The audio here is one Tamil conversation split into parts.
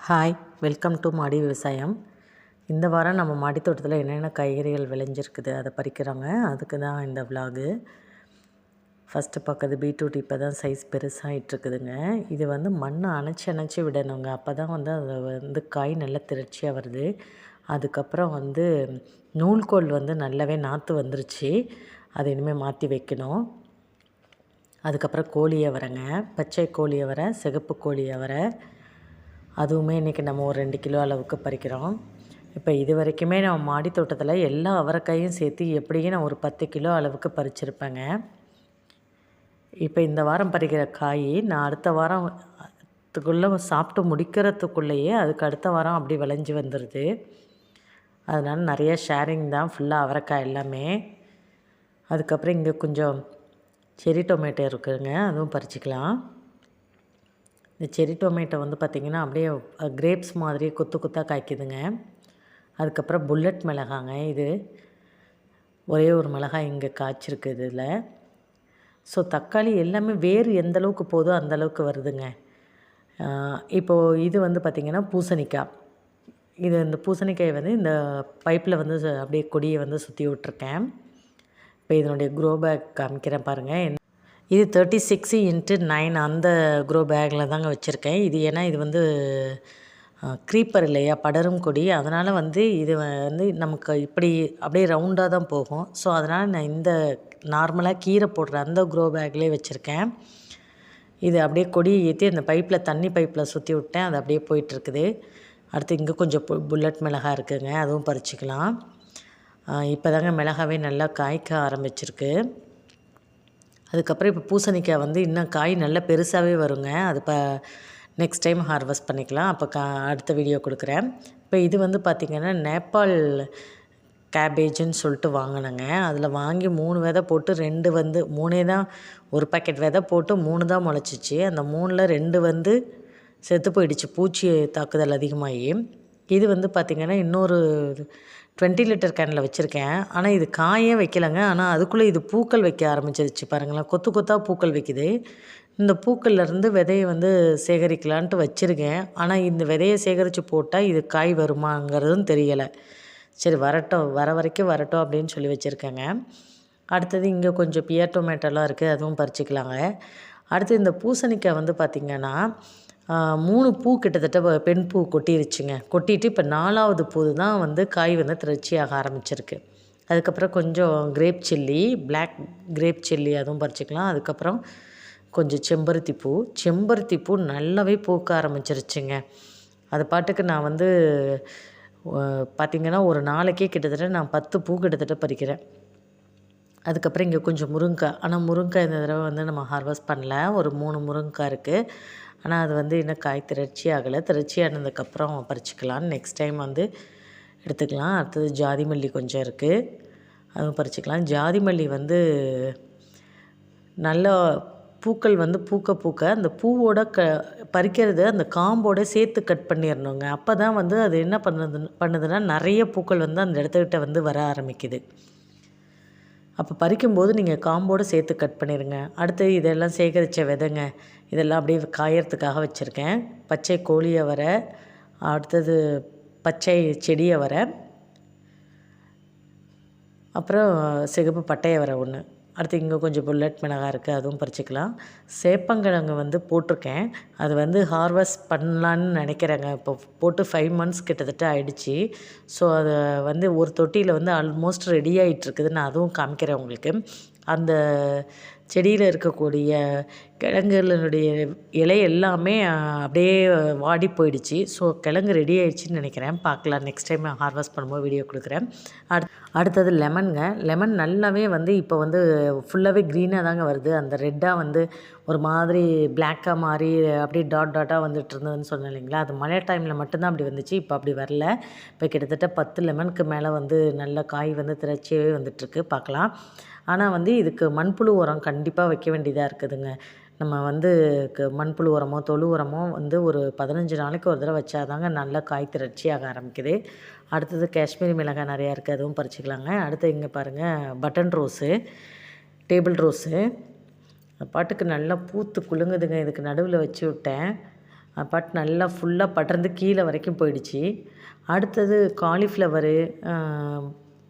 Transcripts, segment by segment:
ஹாய், வெல்கம் டு மாடி விவசாயம். இந்த வாரம் நம்ம மாடி தோட்டத்தில் என்னென்ன காய்கறிகள் விளைஞ்சிருக்குது அதை பறிக்கிறோங்க. அதுக்கு தான் இந்த விலாகு. ஃபஸ்ட்டு பார்க்குறது பீட்ரூட். இப்போ தான் சைஸ் பெருசாகிட்ருக்குதுங்க. இது மண்ணை அணைச்சி விடணுங்க. அப்போ தான் அது காய் நல்லா திரட்சியாக வருது. அதுக்கப்புறம் நூல்கோல் நல்லாவே நாற்று வந்துருச்சு. அதை இனிமேல் மாற்றி வைக்கணும். அதுக்கப்புறம் கோழி அவரைங்க, பச்சை கோழி அவரை, சிகப்பு கோழி அவரை. அதுவுமே இன்றைக்கி நம்ம ஒரு 2 கிலோ அளவுக்கு பறிக்கிறோம். இப்போ இது வரைக்குமே நம்ம மாடி தோட்டத்தில் எல்லா அவரைக்காயும் சேர்த்து எப்படியும் நான் ஒரு 10 கிலோ அளவுக்கு பறிச்சிருப்பேங்க. இப்போ இந்த வாரம் பறிக்கிற காய் நான் அடுத்த வாரத்துக்குள்ளே சாப்பிட்டு முடிக்கிறதுக்குள்ளேயே அதுக்கு அடுத்த வாரம் அப்படி விளைஞ்சி வந்துடுது. அதனால் நிறைய ஷேரிங் தான் ஃபுல்லாக அவரைக்காய் எல்லாமே. அதுக்கப்புறம் இங்கே கொஞ்சம் செரி டொமேட்டோ இருக்குதுங்க, அதுவும் பறிச்சிக்கலாம். இந்த செரி டொமேட்டோ பார்த்திங்கன்னா அப்படியே கிரேப்ஸ் மாதிரி கொத்து கொத்தாக காய்க்குதுங்க. அதுக்கப்புறம் புல்லட் மிளகாங்க. இது ஒரே ஒரு மிளகாய் இங்கே காய்ச்சிருக்கு இதில். ஸோ தக்காளி எல்லாமே வேறு எந்தளவுக்கு போதோ அந்தளவுக்கு வருதுங்க. இப்போது இது பார்த்திங்கன்னா பூசணிக்காய். இந்த பூசணிக்காய் இந்த பைப்பில் அப்படியே கொடியை சுற்றி விட்ருக்கேன். இப்போ இதனுடைய க்ரோ பேக் காமிக்கிறேன் பாருங்கள். இது 36x9 அந்த க்ரோ பேக்கில் தாங்க வச்சுருக்கேன். இது ஏன்னா இது க்ரீப்பர் இல்லையா, படரும் கொடி. அதனால் இது நமக்கு இப்படி அப்படியே ரவுண்டாக தான் போகும். ஸோ அதனால் நான் இந்த நார்மலாக கீரை போடுற அந்த க்ரோ பேக்லேயே வச்சுருக்கேன். இது அப்படியே கொடியை ஏற்றி அந்த தண்ணி பைப்பில் சுற்றி விட்டேன். அது அப்படியே போயிட்டுருக்குது. அடுத்து இங்கே கொஞ்சம் புல்லட் மிளகாய் இருக்குதுங்க, அதுவும் பறிச்சிக்கலாம். இப்போ தாங்க மிளகாவே நல்லா காய்க்க ஆரம்பிச்சிருக்கு. அதுக்கப்புறம் இப்போ பூசணிக்காய் இன்னும் காய் நல்லா பெருசாகவே வருங்க. அது நெக்ஸ்ட் டைம் ஹார்வெஸ்ட் பண்ணிக்கலாம். அப்போ அடுத்த வீடியோ கொடுக்குறேன். இப்போ இது பார்த்திங்கன்னா நேபாள் கேபேஜுன்னு சொல்லிட்டு வாங்கினேங்க. அதில் வாங்கி 3 விதை போட்டு 2 3 தான், ஒரு பாக்கெட் விதை போட்டு 3 தான் முளைச்சிச்சு. அந்த 3ல் 2 செத்து போயிடுச்சு, பூச்சி தாக்குதல் அதிகமாகி. இது பார்த்திங்கன்னா இன்னொரு 20 லிட்டர் கேனில் வச்சுருக்கேன். ஆனால் இது காயே வைக்கலைங்க. ஆனால் அதுக்குள்ளே இது பூக்கள் வைக்க ஆரம்பிச்சிருச்சு பாருங்களேன். கொத்து கொத்தாக பூக்கள் வைக்குது. இந்த பூக்கள்லேருந்து விதையை சேகரிக்கலான்ட்டு வச்சுருக்கேன். ஆனால் இந்த விதையை சேகரித்து போட்டால் இது காய் வருமாங்கிறதும் தெரியலை. சரி வரட்டும், வர வரைக்கும் வரட்டும் அப்படின்னு சொல்லி வச்சுருக்கேங்க. அடுத்தது இங்கே கொஞ்சம் பியர் டொமேட்டோலாம் இருக்குது, அதுவும் பறிச்சிக்கலாங்க. அடுத்து இந்த பூசணிக்காய் பார்த்திங்கன்னா 3 பூ கிட்டத்தட்ட பெண் பூ கொட்டிருச்சுங்க. கொட்டிட்டு இப்போ 4வது பூ தான் காய் திரட்சியாக ஆரம்பிச்சிருக்கு. அதுக்கப்புறம் கொஞ்சம் grape chilli, black grape chilli, அதுவும் பறிச்சிக்கலாம். அதுக்கப்புறம் கொஞ்சம் செம்பருத்தி பூ நல்லாவே பூக்க ஆரம்பிச்சிருச்சுங்க. அது பாட்டுக்கு நான் பார்த்திங்கன்னா ஒரு நாளைக்கே கிட்டத்தட்ட நான் 10 பூ கிட்டத்தட்ட பறிக்கிறேன். அதுக்கப்புறம் இங்கே கொஞ்சம் முருங்கைக்காய். ஆனால் முருங்கைக்காய் இந்த தடவை நம்ம ஹார்வெஸ்ட் பண்ணல. ஒரு 3 முருங்கைக்காய் இருக்குது. ஆனால் அது இன்னும் காய் திரட்சி ஆகலை. திரட்சி ஆனதுக்கப்புறம் பறிச்சிக்கலாம். நெக்ஸ்ட் டைம் எடுத்துக்கலாம். அடுத்தது ஜாதி மல்லி கொஞ்சம் இருக்குது, அதுவும் பறிச்சிக்கலாம். ஜாதி மல்லி நல்லா பூக்கள் பூக்க அந்த பூவோட பறிக்கிறது அந்த காம்போட சேர்த்து கட் பண்ணிடணுங்க. அப்போ தான் அது என்ன பண்ணுதுன்னா நிறைய பூக்கள் அந்த இடத்துக்கிட்ட வர ஆரம்பிக்குது. அப்போ பறிக்கும்போது நீங்கள் காம்போடு சேர்த்து கட் பண்ணிடுங்க. அடுத்து இதெல்லாம் சேகரித்த விதைங்க, இதெல்லாம் அப்படியே காயறதுக்காக வச்சுருக்கேன். பச்சை கோழி அவரை, அடுத்தது பச்சை செடி அவரை, அப்புறம் சிகப்பு பட்டை அவரை ஒன்று. அடுத்து இங்கே கொஞ்சம் புல்லட் மிளகாய் இருக்குது, அதுவும் பறிச்சிக்கலாம். சேப்பங்கிழங்கு போட்டிருக்கேன். அது ஹார்வெஸ்ட் பண்ணலான்னு நினைக்கிறேங்க. இப்போ போட்டு 5 மந்த்ஸ் கிட்டத்தட்ட ஆகிடுச்சி. ஸோ அதை ஒரு தொட்டியில் ஆல்மோஸ்ட் ரெடி ஆகிட்டுருக்குது. நான் அதுவும் காமிக்கிறேன் உங்களுக்கு. அந்த செடியில் இருக்கக்கூடிய கிழங்குகளுடைய இலை எல்லாமே அப்படியே வாடி போயிடுச்சு. ஸோ கிழங்கு ரெடி ஆகிடுச்சின்னு நினைக்கிறேன். பார்க்கலாம், நெக்ஸ்ட் டைம் ஹார்வெஸ்ட் பண்ணும்போது வீடியோ கொடுக்குறேன். அடுத்தது லெமனுங்க. லெமன் நல்லாவே இப்போ ஃபுல்லாகவே க்ரீனாக தாங்க வருது. அந்த ரெட்டாக ஒரு மாதிரி பிளாக்காக மாறி அப்படியே டாட்டாக வந்துட்டு இருந்ததுன்னு சொன்னேன் இல்லைங்களா. அது மழை டைமில் மட்டும்தான் அப்படி வந்துச்சு. இப்போ அப்படி வரல. இப்போ கிட்டத்தட்ட 10 லெமனுக்கு மேலே நல்ல காய் திரட்சியாகவே வந்துட்டுருக்கு. பார்க்கலாம். ஆனால் இதுக்கு மண்புழு உரம் கண்டிப்பாக வைக்க வேண்டியதாக இருக்குதுங்க. நம்ம மண்புழு உரமோ தொழு உரமோ ஒரு 15 நாளைக்கு ஒரு தடவை வச்சாதாங்க நல்லா காய் திரட்சியாக ஆரம்பிக்குது. அடுத்தது காஷ்மீரி மிளகாய் நிறையா இருக்குது, அதுவும் பறிச்சிக்கலாங்க. அடுத்து இங்கே பாருங்கள், பட்டன் ரோஸு, டேபிள் ரோஸு பாட்டுக்கு நல்லா பூத்து குலுங்குதுங்க. இதுக்கு நடுவில் வச்சு விட்டேன். பட் நல்லா ஃபுல்லாக படர்ந்து கீழே வரைக்கும் போயிடுச்சு. அடுத்தது காலிஃப்ளவரு,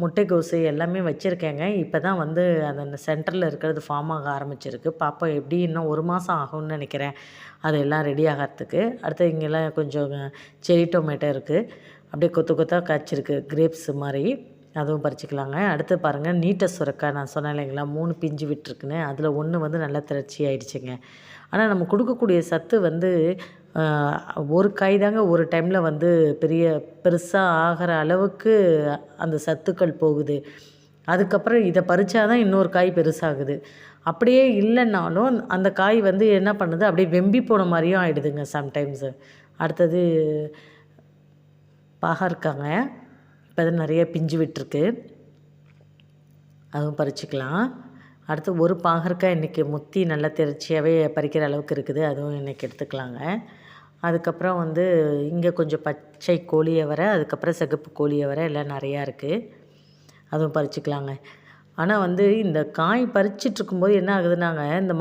முட்டைக்கோஸு எல்லாமே வச்சுருக்கேங்க. இப்போ தான் வந்து அந்த சென்டரில் இருக்கிறது ஃபார்ம் ஆக ஆரம்பிச்சிருக்கு. பாப்பா எப்படி இன்னும் 1 மாதம் ஆகும்னு நினைக்கிறேன் அது எல்லாம் ரெடி ஆகிறதுக்கு. அடுத்து இங்கெல்லாம் கொஞ்சம் செரி டொமேட்டோ இருக்குது, அப்படியே கொத்து கொத்தாக காய்ச்சிருக்கு, கிரேப்ஸு மாதிரி, அதுவும் பறிச்சுக்கலாங்க. அடுத்து பாருங்கள் நீட்ட சுரக்காய், நான் சொன்னேன் இல்லைங்களா 3 பிஞ்சு விட்டுருக்குன்னு, அதில் 1 வந்து நல்லா திரட்சி ஆகிடுச்சிங்க. ஆனால் நம்ம கொடுக்கக்கூடிய சத்து வந்து ஒரு காய் தாங்க ஒரு டைமில் வந்து பெருசாக ஆகிற அளவுக்கு அந்த சத்துக்கள் போகுது. அதுக்கப்புறம் இதை பறித்தா தான் இன்னொரு காய் பெருசாகுது. அப்படியே இல்லைன்னாலும் அந்த காய் வந்து என்ன பண்ணுது, அப்படியே வெம்பி போன மாதிரியும் ஆகிடுதுங்க சம்டைம்ஸு. அடுத்தது பாகற்காங்க, இப்போ தான் நிறைய பிஞ்சு விட்டுருக்கு, அதுவும் பறிச்சுக்கலாம். அடுத்து ஒரு பாகற்காய் இன்றைக்கி முத்தி நல்லா திரட்சியாகவே பறிக்கிற அளவுக்கு இருக்குது, அதுவும் இன்றைக்கி எடுத்துக்கலாங்க. அதுக்கப்புறம் வந்து இங்கே கொஞ்சம் பச்சை கோழியவரை, அதுக்கப்புறம் சிகப்பு கோழியவரை எல்லாம் நிறையா இருக்குது, அதுவும் பறிச்சுக்கலாங்க. ஆனால் வந்து இந்த காய் பறிச்சிட்ருக்கும்போது என்ன ஆகுதுன்னாங்க, இந்த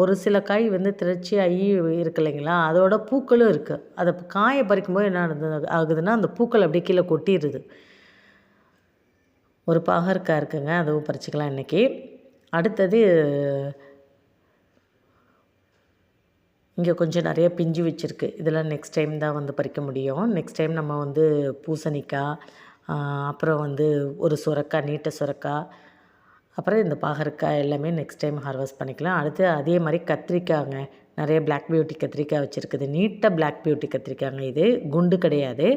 ஒரு சில காய் வந்து திரட்சியாகி இருக்கு இல்லைங்களா, அதோட பூக்களும் இருக்குது. அதை காயை பறிக்கும்போது என்ன ஆகுதுன்னா அந்த பூக்கள் அப்படியே கீழே கொட்டிடுது. ஒரு பாகற்காய் இருக்குங்க, அதுவும் பறிச்சுக்கலாம் இன்றைக்கி. அடுத்தது இங்கே கொஞ்சம் நிறைய பிஞ்சு வச்சுருக்கு, இதெல்லாம் நெக்ஸ்ட் டைம் தான் வந்து பறிக்க முடியும். நெக்ஸ்ட் டைம் நம்ம வந்து பூசணிக்காய், அப்புறம் வந்து ஒரு சுரக்காய், நீட்ட சுரக்காய், அப்புறம் இந்த பாகற்காய் எல்லாமே நெக்ஸ்ட் டைம் ஹார்வெஸ்ட் பண்ணிக்கலாம். அடுத்து அதே மாதிரி கத்திரிக்காய்ங்க, நிறைய பிளாக் பியூட்டி கத்திரிக்காய் வச்சுருக்குது, நீட்ட பிளாக் பியூட்டி கத்திரிக்காய்ங்க, இது குண்டு கிடையாது.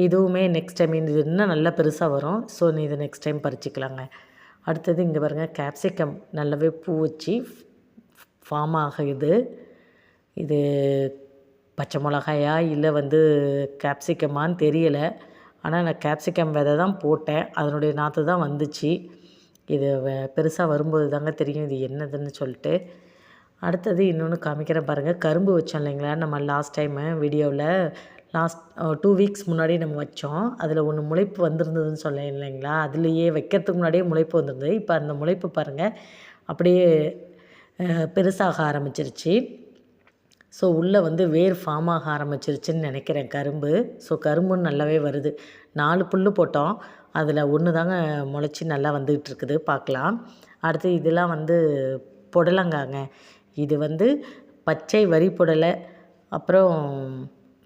இதுவுமே நெக்ஸ்ட் டைம் இது இன்னும் நல்லா பெருசாக வரும். ஸோ இது நெக்ஸ்ட் டைம் பறிச்சிக்கலாங்க. அடுத்தது இங்கே பாருங்கள் கேப்சிகம் நல்லாவே பூ வச்சு ஃபார்ம் ஆகுது. இது பச்சை மிளகாயா இல்லை வந்து கேப்சிகமான்னு தெரியலை. ஆனால் நான் கேப்சிகம் விதை தான் போட்டேன், அதனுடைய நாற்று தான் வந்துச்சு. இது பெருசாக வரும்போது தாங்க தெரியும் இது என்னதுன்னு சொல்லிட்டு. அடுத்தது இன்னொன்று காமிக்கிறேன் பாருங்கள், கரும்பு வச்சோம் இல்லைங்களா நம்ம லாஸ்ட் டைமு வீடியோவில், லாஸ்ட் 2 வீக்ஸ் முன்னாடி நம்ம வச்சோம். அதில் ஒன்று முளைப்பு வந்திருந்ததுன்னு சொன்னேன் இல்லைங்களா, அதுலேயே வைக்கிறதுக்கு முன்னாடியே முளைப்பு வந்திருந்தது. இப்போ அந்த முளைப்பு பாருங்கள் அப்படியே பெருசாக ஆரம்பிச்சிருச்சு. ஸோ உள்ளே வந்து வேர் ஃபார்ம் ஆக ஆரம்பிச்சிருச்சுன்னு நினைக்கிறேன் கரும்பு. ஸோ கரும்புன்னு நல்லாவே வருது. 4 புல் போட்டோம், அதில் 1 தாங்க முளைச்சி நல்லா வந்துக்கிட்டு இருக்குது, பார்க்கலாம். அடுத்து இதெல்லாம் வந்து புடலங்காங்க, இது வந்து பச்சை வரி புடலை, அப்புறம்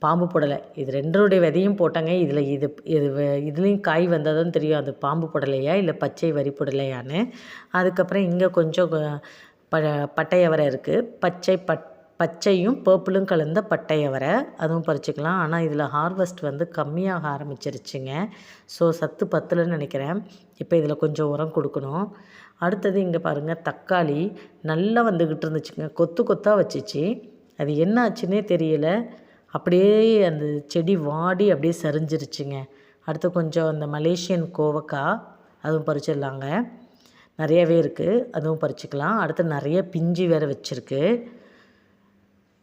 பாம்பு புடலை, இது 2டைய விதையும் போட்டாங்க. இதுலேயும் காய் வந்தால் தான் தெரியும் அது பாம்பு புடலையா இல்லை பச்சை வரி புடலையான்னு. அதுக்கப்புறம் இங்கே கொஞ்சம் பட்டையவரை இருக்குது, பச்சையும் பர்பிளும் கலந்த பட்டையவரை, அதுவும் பறிச்சுக்கலாம். ஆனால் இதில் ஹார்வெஸ்ட் வந்து கம்மியாக ஆரம்பிச்சிருச்சுங்க. ஸோ சத்து பத்தலைன்னு நினைக்கிறேன். இப்போ இதில் கொஞ்சம் உரம் கொடுக்கணும். அடுத்தது இங்கே பாருங்கள் தக்காளி நல்லா வந்துக்கிட்டு இருந்துச்சுங்க, கொத்து கொத்தாக வச்சிச்சு. அது என்ன ஆச்சுன்னே தெரியல, அப்படியே அந்த செடி வாடி அப்படியே சரிஞ்சிருச்சுங்க. அடுத்து கொஞ்சம் அந்த மலேசியன் கோவக்காய், அதுவும் பறிச்சிடலாங்க, நிறையவே இருக்குது, அதுவும் பறிச்சுக்கலாம். அடுத்து நிறைய பிஞ்சு வேறு வச்சுருக்கு.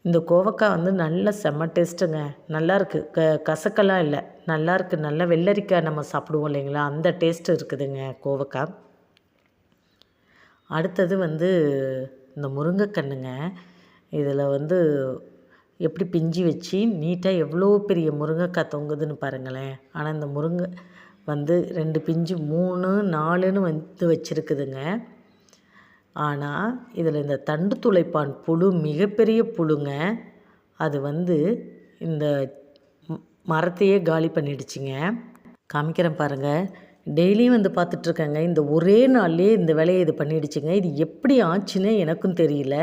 இந்த கோவக்காய் வந்து நல்ல செம்ம டேஸ்ட்டுங்க, நல்லாயிருக்கு, கசக்கெல்லாம் இல்லை, நல்லாயிருக்கு. நல்ல வெள்ளரிக்காய் நம்ம சாப்பிடுவோம் இல்லைங்களா, அந்த டேஸ்ட்டு இருக்குதுங்க கோவக்காய். அடுத்தது வந்து இந்த முருங்கைக்கண்ணுங்க, இதில் வந்து எப்படி பிஞ்சு வச்சு நீட்டாக எவ்வளோ பெரிய முருங்கைக்காய் தொங்குதுன்னு பாருங்களேன். ஆனால் இந்த முருங்கை வந்து 2 பிஞ்சு 3 4ன்னு வந்து வச்சுருக்குதுங்க. ஆனால் இதில் இந்த தண்டு துளைப்பான் புழு மிகப்பெரிய புழுங்க, அது வந்து இந்த மரத்தையே காலி பண்ணிடுச்சிங்க. காமிக்கிறேன் பாருங்கள், டெய்லியும் வந்து பார்த்துட்ருக்கேங்க, இந்த ஒரே நாள்லேயே இந்த வேலையை இது பண்ணிடுச்சுங்க. இது எப்படி ஆச்சுன்னு எனக்கும் தெரியல.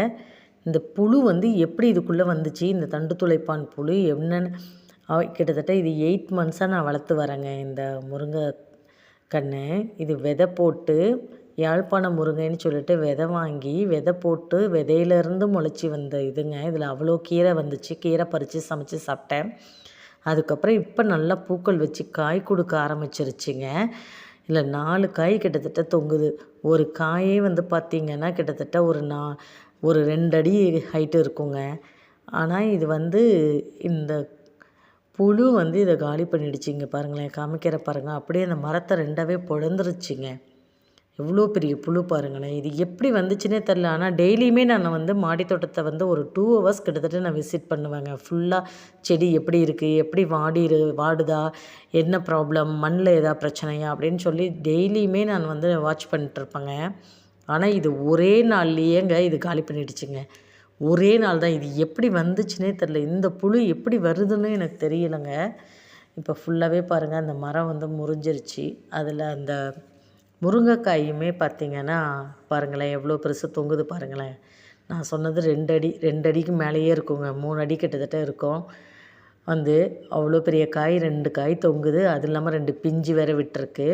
இந்த புழு வந்து எப்படி இதுக்குள்ளே வந்துச்சு, இந்த தண்டு துளைப்பான் புழு என்னென்னு கிட்டத்தட்ட இது 8 மந்த்ஸாக நான் வளர்த்து வரேங்க இந்த முருங்கை கன்று. இது விதை போட்டு யாழ்ப்பாணம் முருங்கைன்னு சொல்லிட்டு விதை வாங்கி விதை போட்டு விதையிலேருந்து முளைச்சி வந்த இதுங்க. இதில் அவ்வளோ கீரை வந்துச்சு, கீரை பறித்து சமைச்சு சாப்பிட்டேன். அதுக்கப்புறம் இப்போ நல்லா பூக்கள் வச்சு காய் கொடுக்க ஆரம்பிச்சிருச்சுங்க. இல்லை 4 காய் கிட்டத்தட்ட தொங்குது. ஒரு காயே வந்து பார்த்திங்கன்னா கிட்டத்தட்ட ஒரு 2 அடி ஹைட்டு இருக்குங்க. ஆனால் இது வந்து இந்த புழு வந்து இதை காலி பண்ணிடுச்சிங்க பாருங்களேன். காமிக்கிற பாருங்கள், அப்படியே அந்த மரத்தை 2ஆவே பொழந்துருச்சுங்க. எவ்வளோ பெரிய புழு பாருங்களேன். இது எப்படி வந்துச்சுன்னே தெரில. ஆனால் டெய்லியுமே நான் வந்து மாடி தோட்டத்தை வந்து ஒரு 2 ஹவர்ஸ் கிட்டத்தட்ட நான் விசிட் பண்ணுவேங்க. ஃபுல்லாக செடி எப்படி இருக்குது, எப்படி வாடுதா, என்ன ப்ராப்ளம், மண்ணில் ஏதாவது பிரச்சனையா அப்படின்னு சொல்லி டெய்லியுமே நான் வந்து வாட்ச் பண்ணிட்டுருப்பேங்க. ஆனால் இது ஒரே நாள்லேயேங்க இது காலி பண்ணிடுச்சுங்க. ஒரே நாள் தான். இது எப்படி வந்துச்சுன்னே தெரில. இந்த புழு எப்படி வருதுன்னு எனக்கு தெரியலைங்க. இப்போ ஃபுல்லாகவே பாருங்கள் அந்த மரம் வந்து முறிஞ்சிருச்சு. அதில் அந்த முருங்கைக்காயுமே பார்த்திங்கன்னா பாருங்களேன் எவ்வளோ பெருசு தொங்குது பாருங்களேன். நான் சொன்னது 2 அடி 2 அடிக்கு மேலேயே இருக்குங்க. 3 அடி கிட்டத்தட்ட இருக்கும். வந்து அவ்வளோ பெரிய காய் 2 காய் தொங்குது. அது இல்லாமல் 2 பிஞ்சு வேற விட்டுருக்கு.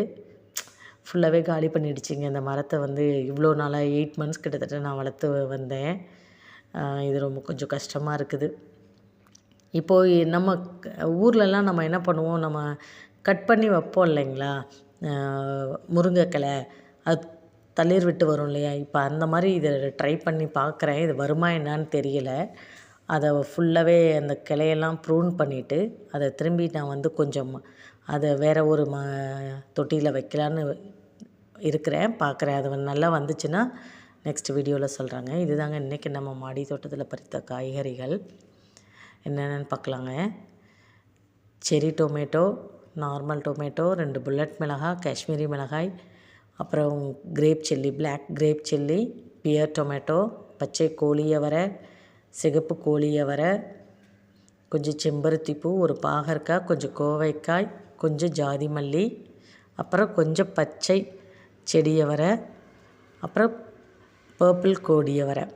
ஃபுல்லாகவே காலி பண்ணிடுச்சிங்க இந்த மரத்தை. வந்து இவ்வளோ நாளாக 8 மந்த்ஸ் கிட்டத்தட்ட நான் வளர்த்து வந்தேன். இது ரொம்ப கொஞ்சம் கஷ்டமாக இருக்குது. இப்போது நம்ம ஊர்லலாம் நம்ம என்ன பண்ணுவோம், நம்ம கட் பண்ணி வைப்போம் இல்லைங்களா முருங்கைக்கிளை, அது தளிர் விட்டு வரும் இல்லையா. இப்போ அந்த மாதிரி இதை ட்ரை பண்ணி பார்க்குறேன். இது வருமா என்னான்னு தெரியல. அதை ஃபுல்லாகவே அந்த கிளையெல்லாம் ப்ரூன் பண்ணிவிட்டு அதை திரும்பி நான் வந்து கொஞ்சம் அதை வேறு ஒரு தொட்டியில் வைக்கலான்னு இருக்கிறேன், பார்க்குறேன். அது நல்லா வந்துச்சுன்னா நெக்ஸ்ட் வீடியோவில் சொல்கிறாங்க. இதுதாங்க இன்றைக்கி நம்ம மாடி தோட்டத்தில் பறித்த காய்கறிகள் என்னென்னு பார்க்கலாங்க. செரி டொமேட்டோ, நார்மல் டொமேட்டோ, 2 புல்லட் மிளகாய், காஷ்மீரி மிளகாய், அப்புறம் grape chilli, black grape chilli, pear tomato, பச்சை கோழியவரை, சிகப்பு கோழியவரை, கொஞ்சம் செம்பருத்தி பூ, ஒரு பாகற்காய், கொஞ்சம் கோவைக்காய், கொஞ்சம் ஜாதி மல்லி, அப்புறம் கொஞ்சம் பச்சை செடியவரை, அப்புறம் பர்பிள் கொடியவரை,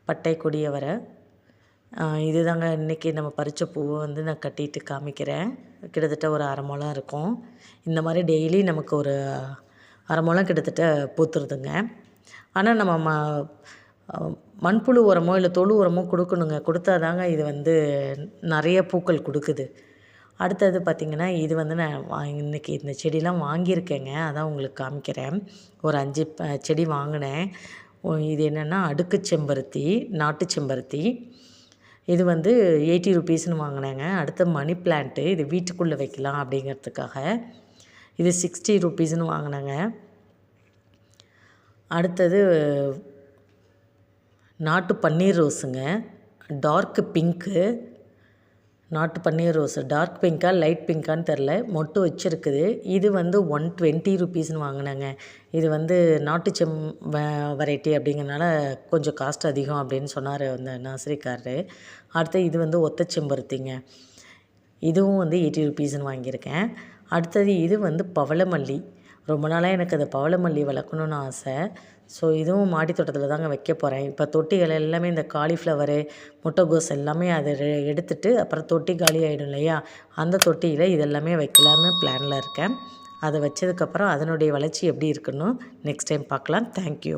பட்டை கொடியவரை. இது தாங்க இன்றைக்கி நம்ம பறித்த பூவை வந்து நான் கட்டிட்டு காமிக்கிறேன். கிட்டத்தட்ட ஒரு 1/2 முழம் இருக்கும். இந்த மாதிரி டெய்லி நமக்கு ஒரு 1/2 முழம் கிட்டத்தட்ட பூத்துருதுங்க. ஆனால் நம்ம மண்புழு உரமோ இல்லை தொழு உரமோ கொடுக்கணுங்க. கொடுத்தா தாங்க இது வந்து நிறைய பூக்கள் கொடுக்குது. அடுத்தது பார்த்திங்கன்னா இது வந்து நான் இன்றைக்கி இந்த செடிலாம் வாங்கியிருக்கேங்க. அதான் உங்களுக்கு காமிக்கிறேன். ஒரு 5 செடி வாங்கினேன். இது என்னென்னா அடுக்கு செம்பருத்தி, நாட்டு செம்பருத்தி. இது வந்து 80 ருபீஸ்னு வாங்கினேங்க. அடுத்த மணி பிளான்ட்டு, இது வீட்டுக்குள்ளே வைக்கலாம் அப்படிங்கிறதுக்காக. இது 60 ருபீஸ்னு வாங்கினேங்க. அடுத்தது நாட்டு பன்னீர் ரோஸுங்க, டார்க் பிங்க்கு. நாட்டு பன்னீர் ரோஸு டார்க் பிங்க்கா லைட் பிங்க்கான்னு தெரில, மொட்டு வச்சுருக்குது. இது வந்து 120 ருபீஸ்னு வாங்கினேங்க. இது வந்து நாட்டு வெரைட்டி அப்படிங்கிறனால கொஞ்சம் காஸ்ட் அதிகம் அப்படின்னு சொன்னார் அந்த நர்சரிக்காரரு. அடுத்து இது வந்து ஒத்த செம்பருத்திங்க. இதுவும் வந்து 80 ருபீஸ்னு வாங்கியிருக்கேன். அடுத்தது இது வந்து பவளமல்லி. ரொம்ப நாளாக எனக்கு அந்த பவளமல்லி வளர்க்கணுன்னு ஆசை. ஸோ இதுவும் மாடி தோட்டத்தில் தாங்க வைக்க போகிறேன். இப்போ தொட்டிகள் எல்லாமே இந்த காலிஃப்ளவரு, முட்டைகோஸ் எல்லாமே அதை எடுத்துட்டு அப்புறம் தொட்டி காலி ஆகிடும் இல்லையா, அந்த தொட்டியில் இதெல்லாமே வைக்கலான்னு பிளானில் இருக்கேன். அதை வச்சதுக்கப்புறம் அதனுடைய வளர்ச்சி எப்படி இருக்குன்னு நெக்ஸ்ட் டைம் பார்க்கலாம். தேங்க்யூ.